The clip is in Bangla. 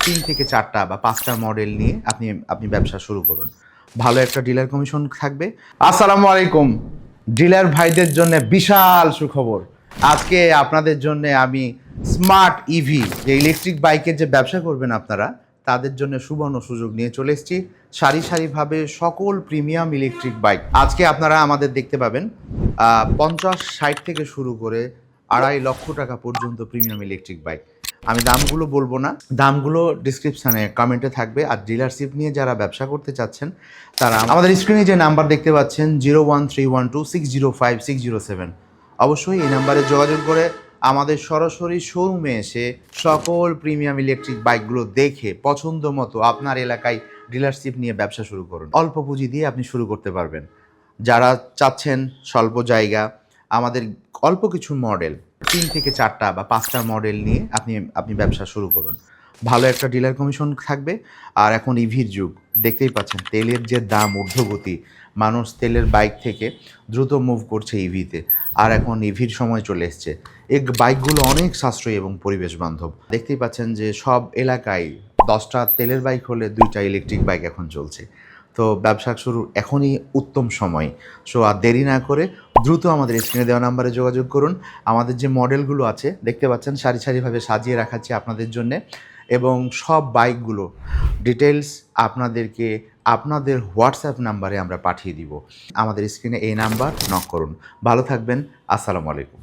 3 থেকে 4টা বা 5টা মডেল নিয়ে আপনি ব্যবসা শুরু করুন। ভালো একটা ডিলার কমিশন থাকবে। আসসালামু আলাইকুম। ডিলার ভাইদের জন্য বিশাল সুখবর। আজকে আপনাদের জন্য আমি স্মার্ট ইভি যে ইলেকট্রিক বাইকের যে ব্যবসা করবেন আপনারা, তাদের জন্য সুবর্ণ সুযোগ নিয়ে চলে এসেছি। সারিভাবে সকল প্রিমিয়াম ইলেকট্রিক বাইক আজকে আপনারা আমাদের দেখতে পাবেন। 50-60 থেকে শুরু করে 2.5 লক্ষ টাকা পর্যন্ত প্রিমিয়াম ইলেকট্রিক বাইক। আমি দামগুলো বলবো না, দামগুলো ডিসক্রিপশানে কমেন্টে থাকবে। আর ডিলারশিপ নিয়ে যারা ব্যবসা করতে চাচ্ছেন তারা আমাদের স্ক্রিনে যে নাম্বার দেখতে পাচ্ছেন 01312605607, অবশ্যই এই নাম্বারে যোগাযোগ করে আমাদের সরাসরি শোরুমে এসে সকল প্রিমিয়াম ইলেকট্রিক বাইকগুলো দেখে পছন্দ মতো আপনার এলাকায় ডিলারশিপ নিয়ে ব্যবসা শুরু করুন। অল্প পুঁজি দিয়ে আপনি শুরু করতে পারবেন। যারা চাচ্ছেন স্বল্প জায়গা, আমাদের অল্প কিছু মডেল 3 থেকে 4টা বা 5টা মডেল নিয়ে আপনি ব্যবসা শুরু করুন। ভালো একটা ডিলার কমিশন থাকবে। আর এখন ইভির যুগ, দেখতেই পাচ্ছেন তেলের যে দাম ঊর্ধ্বগতি, মানুষ তেলের বাইক থেকে দ্রুত মুভ করছে ইভিতে। আর এখন ইভির সময় চলে এসছে। এই বাইকগুলো অনেক সাশ্রয়ী এবং পরিবেশ বান্ধব। দেখতেই পাচ্ছেন যে সব এলাকায় 10টা তেলের বাইক হলে 2টা ইলেকট্রিক বাইক এখন চলছে। তো ব্যবসা শুরুর এখনই উত্তম সময়। সো আর দেরি না করে দ্রুত আমাদের স্ক্রিনে দেওয়া নাম্বারে যোগাযোগ করুন। আমাদের যে মডেলগুলো আছে দেখতে পাচ্ছেন সারিভাবে সাজিয়ে রাখাচ্ছি আপনাদের জন্যে, এবং সব বাইকগুলো ডিটেলস আপনাদেরকে আপনাদের হোয়াটসঅ্যাপ নাম্বারে আমরা পাঠিয়ে দিব। আমাদের স্ক্রিনে এই নাম্বার নক করুন। ভালো থাকবেন। আসসালামু আলাইকুম।